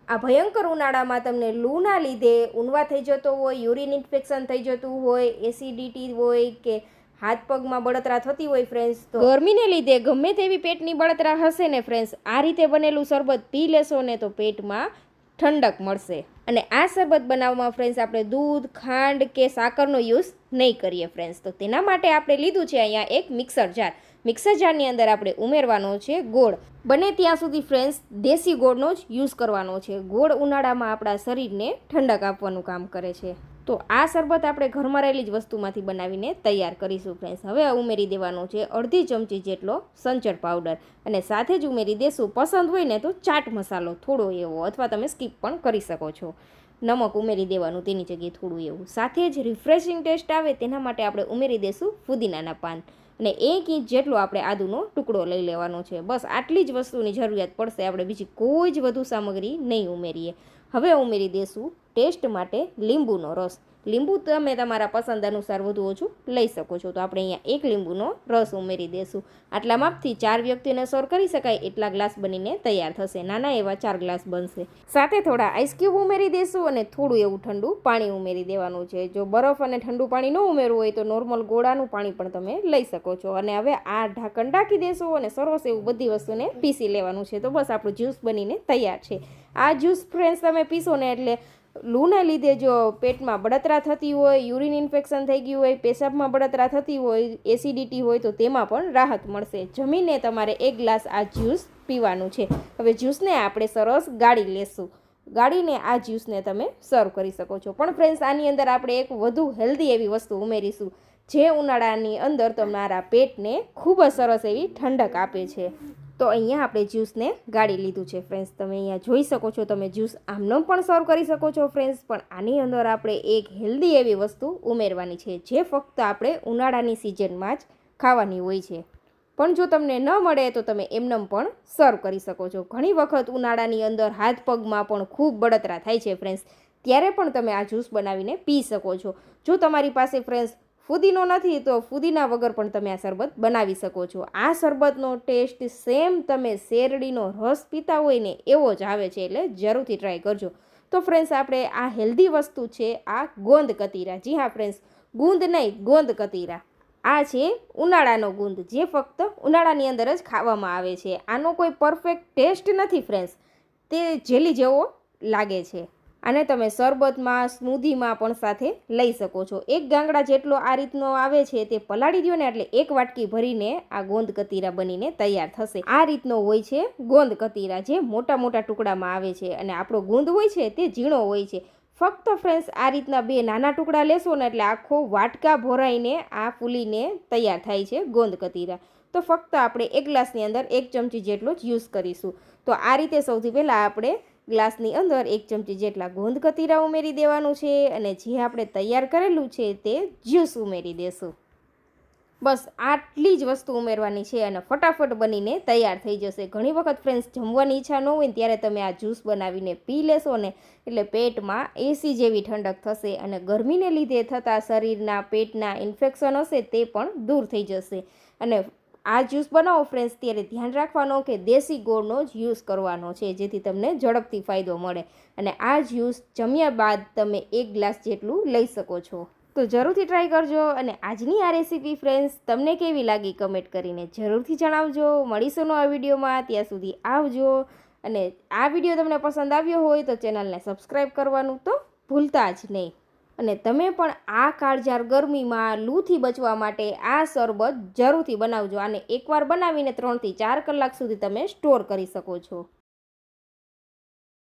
આ ભયંકર ઉનાળામાં તમને લૂના લીધે ઊનવા થઈ જતો હોય, યુરિન ઇન્ફેક્શન થઈ જતું હોય, એસિડિટી હોય કે હાથ પગમાં બળતરા થતી હોય ફ્રેન્ડ્સ, તો ગરમીને લીધે ગમે તેવી પેટની બળતરા હશે ને ફ્રેન્ડ્સ, આ રીતે બનેલું શરબત પી લેશો ને તો પેટમાં ઠંડક મળશે. અને આ શરબત બનાવવામાં ફ્રેન્ડ્સ આપણે દૂધ, ખાંડ કે સાકરનો યુઝ નહીં કરીએ ફ્રેન્ડ્સ. તો તેના માટે આપણે લીધું છે અહીંયા એક મિક્સર જાર. મિક્સર જારની અંદર આપણે ઉમેરવાનો છે ગોળ. બને ત્યાં સુધી ફ્રેન્ડ્સ દેશી ગોળનો જ યુઝ કરવાનો છે. ગોળ ઉનાળામાં આપણા શરીરને ઠંડક આપવાનું કામ કરે છે. તો આ શરબત આપણે ઘરમાં રહેલી જ વસ્તુમાંથી બનાવીને તૈયાર કરીશું ફ્રેન્ડ્સ. હવે ઉમેરી દેવાનો છે અડધી ચમચી જેટલો સંચળ પાવડર, અને સાથે જ ઉમેરી દેશું પસંદ હોય ને તો ચાટ મસાલો થોડો એવો, અથવા તમે સ્કીપ પણ કરી શકો છો. નમક ઉમેરી દેવાનું તેની જગ્યાએ થોડું એવું. સાથે જ રિફ્રેશિંગ ટેસ્ટ આવે તેના માટે આપણે ઉમેરી દેશું ફુદીનાના પાન, અને 1 ઇંચ જેટલો આપણે આદુનો ટુકડો લઈ લેવાનો છે. બસ આટલી જ વસ્તુની જરૂરિયાત પડશે, આપણે બીજી કોઈ જ વધુ સામગ્રી નહીં ઉમેરીએ. હવે ઉમેરી દેશું ટેસ્ટ માટે લીંબુનો રસ. લીંબુ તમે તમારા પસંદ અનુસાર વધુ ઓછું લઈ શકો છો. તો આપણે અહીંયા 1 લીંબુનો રસ ઉમેરી દેશું. આટલા માપથી 4 વ્યક્તિને સર્વ કરી શકાય એટલા ગ્લાસ બનીને તૈયાર થશે. નાના એવા 4 ગ્લાસ બનશે. સાથે થોડા આઈસ ક્યુબ ઉમેરી દેશું અને થોડું એવું ઠંડુ પાણી ઉમેરી દેવાનું છે. જો બરફ અને ઠંડુ પાણી ન ઉમેરવું હોય તો નોર્મલ ગોળાનું પાણી પણ તમે લઈ શકો છો. અને હવે આ ઢાંકણ ઢાંકી દેશો અને સરસ એવું બધી વસ્તુને પીસી લેવાનું છે. તો બસ આપણું જ્યુસ બનીને તૈયાર છે. આ જ્યુસ ફ્રેન્ડ્સ તમે પીશો ને એટલે લૂના લીધે જો પેટમાં બળતરા થતી હોય, યુરિન ઇન્ફેક્શન થઈ ગયું હોય, પેશાબમાં બળતરા થતી હોય, એસિડિટી હોય તો તેમાં પણ રાહત મળશે. જમીને તમારે 1 ગ્લાસ આ જ્યુસ પીવાનું છે. હવે જ્યુસને આપણે સરસ ગાળી લેશું. ગાળીને આ જ્યુસને તમે સર્વ કરી શકો છો. પણ ફ્રેન્ડ્સ આની અંદર આપણે એક વધુ હેલ્ધી એવી વસ્તુ ઉમેરીશું જે ઉનાળાની અંદર તમારા પેટને ખૂબ જ સરસ એવી ઠંડક આપે છે. તો અહીંયા આપણે જ્યુસને ગાળી લીધું છે ફ્રેન્ડ્સ. તમે અહીંયા જોઈ શકો છો, તમે જ્યુસ આમનો પણ સર્વ કરી શકો છો ફ્રેન્ડ્સ. પણ આની અંદર આપણે એક હેલ્ધી એવી વસ્તુ ઉમેરવાની છે જે ફક્ત આપણે ઉનાળાની સિઝનમાં જ ખાવાની હોય છે. પણ જો તમને ન મળે તો તમે એમનેમ પણ સર્વ કરી શકો છો. ઘણી વખત ઉનાળાની અંદર હાથ પગમાં પણ ખૂબ બળતરા થાય છે ફ્રેન્ડ્સ, ત્યારે પણ તમે આ જ્યુસ બનાવીને પી શકો છો. જો તમારી પાસે ફ્રેન્ડ્સ ફુદીનો નથી તો ફુદીના વગર પણ તમે આ શરબત બનાવી શકો છો. આ શરબતનો ટેસ્ટ સેમ તમે શેરડીનો રસ પીતા હોય ને એવો જ આવે છે, એટલે જરૂરથી ટ્રાય કરજો. તો ફ્રેન્ડ્સ આપણે આ હેલ્ધી વસ્તુ છે આ ગોંદ કતીરા. જી હા ફ્રેન્ડ્સ, ગુંદ નહીં, ગોંદ કતીરા. આ છે ઉનાળાનો ગુંદ જે ફક્ત ઉનાળાની અંદર જ ખાવામાં આવે છે. આનો કોઈ પરફેક્ટ ટેસ્ટ નથી ફ્રેન્ડ્સ, તે જેલી જેવો લાગે છે. આને તમે શરબતમાં, સ્મૂધીમાં પણ સાથે લઈ શકો છો. 1 ગાંગડા જેટલો આ રીતનો આવે છે તે પલાળી દો ને એટલે 1 વાટકી ભરીને આ ગોંદ કતીરા બનીને તૈયાર થશે. આ રીતનો હોય છે ગોંદ કતીરા જે મોટા મોટા ટુકડામાં આવે છે, અને આપણો ગુંદ હોય છે તે ઝીણો હોય છે. ફક્ત ફ્રેન્ડ્સ આ રીતના 2 નાના ટુકડા લેશો ને એટલે આખો વાટકા ભરાઈને આ ફૂલીને તૈયાર થાય છે ગોંદ કતીરા. તો ફક્ત આપણે 1 ગ્લાસની અંદર 1 ચમચી જેટલો જ યુઝ કરીશું. તો આ રીતે સૌથી પહેલાં આપણે ગ્લાસની અંદર 1 ચમચી જેટલા ગોંદ કતીરા ઉમેરી દેવાનું છે, અને જે આપણે તૈયાર કરેલું છે તે જ્યુસ ઉમેરી દેશું. બસ આટલી જ વસ્તુ ઉમેરવાની છે અને ફટાફટ બનીને તૈયાર થઈ જશે. ઘણી વખત ફ્રેન્ડ્સ જમવાની ઈચ્છા ન હોય ને ત્યારે તમે આ જ્યુસ બનાવીને પી લેશો ને એટલે પેટમાં એસી જેવી ઠંડક થશે, અને ગરમીને લીધે થતા શરીરના પેટના ઇન્ફેક્શન હશે તે પણ દૂર થઈ જશે. અને આ જ્યુસ બનાવો ફ્રેન્ડ્સ ત્યારે ધ્યાન રાખવાનો કે દેશી ગોળનો જ યુઝ કરવાનો છે, જેથી તમને ઝડપથી ફાયદો મળે. અને આ જ્યુસ જમ્યા બાદ તમે 1 ગ્લાસ જેટલું લઈ શકો છો. તો જરૂરથી ટ્રાય કરજો. અને આજની આ રેસીપી ફ્રેન્ડ્સ તમને કેવી લાગી કમેન્ટ કરીને જરૂરથી જણાવજો. મળીશું નવા વિડીયોમાં, ત્યાં સુધી આવજો. અને આ વિડીયો તમને પસંદ આવ્યો હોય તો ચેનલને સબસ્ક્રાઈબ કરવાનું તો ભૂલતા જ નહીં. અને તમે પણ આ કાળઝાળ ગરમીમાં લૂથી બચવા માટે આ શરબત જરૂરથી બનાવજો. આને એકવાર બનાવીને 3 થી 4 કલાક સુધી તમે સ્ટોર કરી શકો છો.